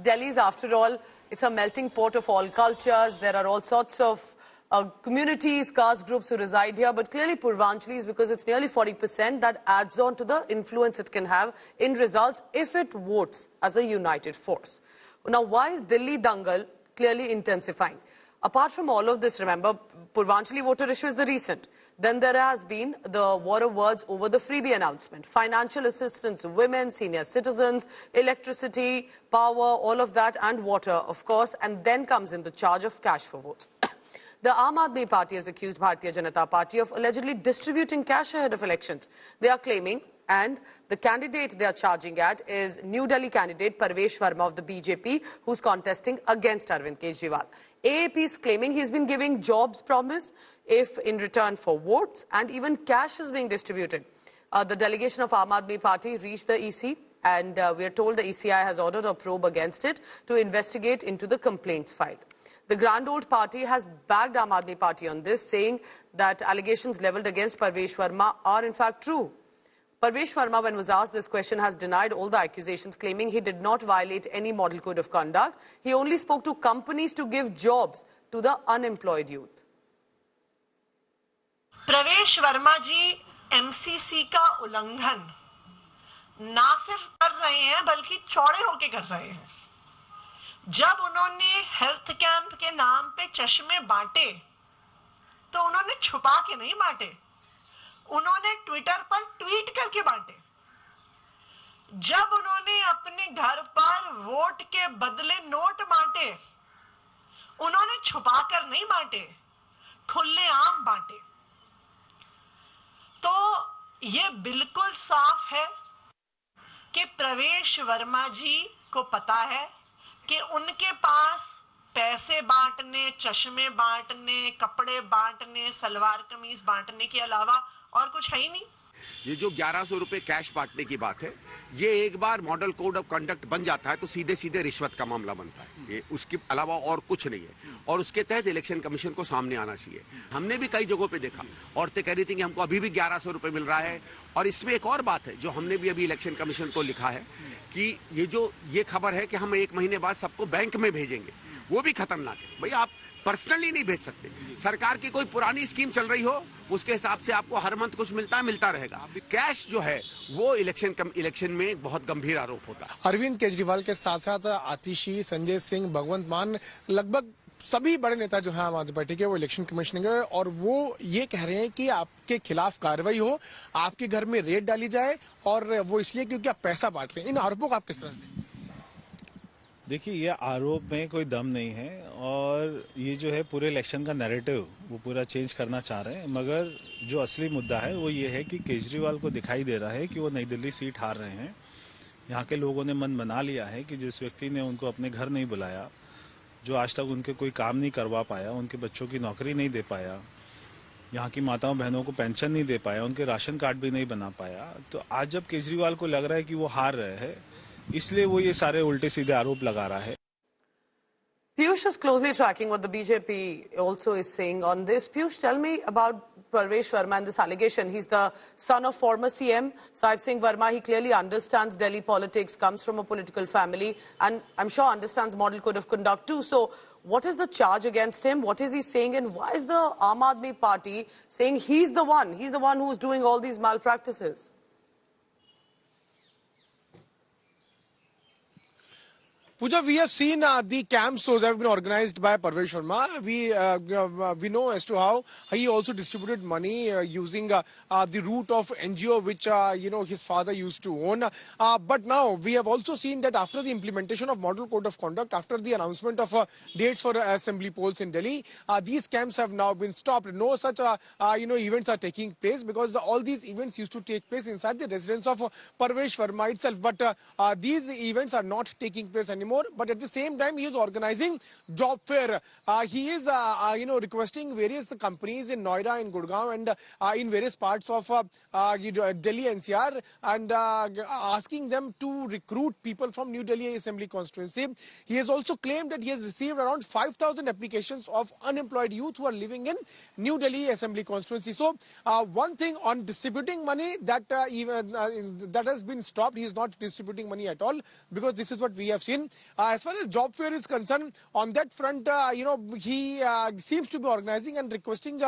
Delhi's, after all, it's a melting pot of all cultures. There are all sorts of communities, caste groups who reside here, but clearly Purvanchali is because it's nearly 40% that adds on to the influence it can have in results if it votes as a united force. Now, why is Delhi Dangal clearly intensifying? Apart from all of this, remember, Purvanchali voter issue is the recent. Then there has been the war of words over the freebie announcement, financial assistance to women, senior citizens, electricity, power, all of that, and water, of course, and then comes in the charge of cash for votes. The Aam Aadmi Party has accused Bharatiya Janata Party of allegedly distributing cash ahead of elections. They are claiming, and the candidate they are charging at is New Delhi candidate Parvesh Verma of the BJP, who's contesting against Arvind Kejriwal. AAP is claiming he's been giving jobs promise if in return for votes, and even cash is being distributed. The delegation of Aam Aadmi Party reached the EC, and we are told the ECI has ordered a probe against it to investigate into the complaints filed. The Grand Old Party has backed Aam Aadmi Party on this, saying that allegations levelled against Parvesh Verma are in fact true. Parvesh Verma, when was asked this question, has denied all the accusations, claiming he did not violate any model code of conduct. He only spoke to companies to give jobs to the unemployed youth. प्रवेश वर्मा जी MCC का उल्लंघन ना सिर्फ कर रहे हैं बल्कि चौड़े होके कर रहे हैं। जब उन्होंने हेल्थ कैंप के नाम पे चश्मे बांटे तो उन्होंने छुपा के नहीं बांटे, उन्होंने ट्विटर पर ट्वीट करके बांटे। जब उन्होंने अपने घर पर वोट के बदले नोट बांटे, उन्होंने छुपाकर नहीं बांटे, खुलेआम बांटे। तो ये बिल्कुल साफ है कि प्रवेश वर्मा जी को पता है कि उनके पास पैसे बांटने, चश्मे बांटने, कपड़े बांटने, सलवार कमीज बांटने के अलावा और कुछ है ही नहीं। ये जो 1100 रुपए कैश बांटने की बात है, ये एक बार मॉडल कोड ऑफ कंडक्ट बन जाता है तो सीधे सीधे रिश्वत का मामला बनता है। ये उसके अलावा और कुछ नहीं है, और उसके तहत इलेक्शन कमीशन को सामने आना चाहिए। हमने भी कई जगहों पे देखा, औरतें कह रही थी कि हमको अभी भी 1100 रुपए मिल रहा है। और इसमें एक और बात है जो हमने भी अभी इलेक्शन कमीशन को लिखा है कि ये खबर है कि हम 1 महीने बाद सबको बैंक में भेजेंगे, वो भी खतरनाक है। भाई, आप पर्सनली नहीं भेज सकते। सरकार की कोई पुरानी स्कीम चल रही हो, उसके हिसाब से आपको हर मंथ कुछ मिलता रहेगा। कैश जो है वो इलेक्शन में बहुत गंभीर आरोप होता है। अरविंद केजरीवाल के साथ साथ आतिशी, संजय सिंह, भगवंत मान, लगभग सभी बड़े नेता जो हैं आम आदमी पार्टी के, वो इलेक्शन कमीशन गए और वो ये कह रहे हैं कि आपके खिलाफ कार्रवाई हो, आपके घर में रेड डाली जाए, और वो इसलिए क्योंकि आप पैसा बांट रहे हैं। इन आरोपों को आप किस तरह से देखते हैं? देखिए, ये आरोप में कोई दम नहीं है, और ये जो है पूरे इलेक्शन का नैरेटिव वो पूरा चेंज करना चाह रहे हैं। मगर जो असली मुद्दा है वो ये है कि केजरीवाल को दिखाई दे रहा है कि वो नई दिल्ली सीट हार रहे हैं। यहाँ के लोगों ने मन बना लिया है कि जिस व्यक्ति ने उनको अपने घर नहीं बुलाया, जो आज तक उनके कोई काम नहीं करवा पाया, उनके बच्चों की नौकरी नहीं दे पाया, यहाँ की माताओं बहनों को पेंशन नहीं दे पाया, उनके राशन कार्ड भी नहीं बना पाया, तो आज जब केजरीवाल को लग रहा है कि वो हार रहे हैं, इसलिए वो ये सारे उल्टे सीधे आरोप लगा रहा है। Piyush is closely tracking what the BJP also is saying on this. Piyush, tell me about Parvesh Verma and this allegation. He's the son of former CM Sahib Singh Verma. He clearly understands Delhi politics, comes from a political family, and I'm sure understands model code of conduct too. So what is the charge against him? What is he saying? And why is the Aam Aadmi Party saying he's the one who's doing all these malpractices? Pooja, we have seen the camps those have been organized by Parvesh Verma. We know as to how he also distributed money using the route of NGO which his father used to own. But now we have also seen that after the implementation of Model Code of Conduct, after the announcement of dates for assembly polls in Delhi, these camps have now been stopped. No such events are taking place because all these events used to take place inside the residence of Parvesh Verma itself. But these events are not taking place anymore. But at the same time, he is organizing job fair. He is, requesting various companies in Noida, in Gurgaon, and in various parts of Delhi NCR, and asking them to recruit people from New Delhi Assembly constituency. He has also claimed that he has received around 5,000 applications of unemployed youth who are living in New Delhi Assembly constituency. So, one thing on distributing money that that has been stopped. He is not distributing money at all, because this is what we have seen. As far as job fair is concerned, on that front, he seems to be organizing and requesting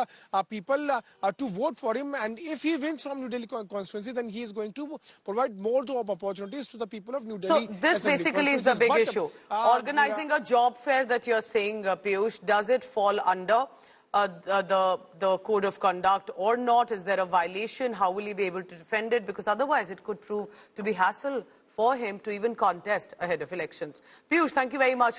people to vote for him. And if he wins from New Delhi constituency, then he is going to provide more job opportunities to the people of New Delhi. So this basically is the big issue. Organizing a job fair that you're saying, Piyush, does it fall under the code of conduct or not? Is there a violation? How will he be able to defend it? Because otherwise it could prove to be hassle for him to even contest ahead of elections. Piyush, thank you very much.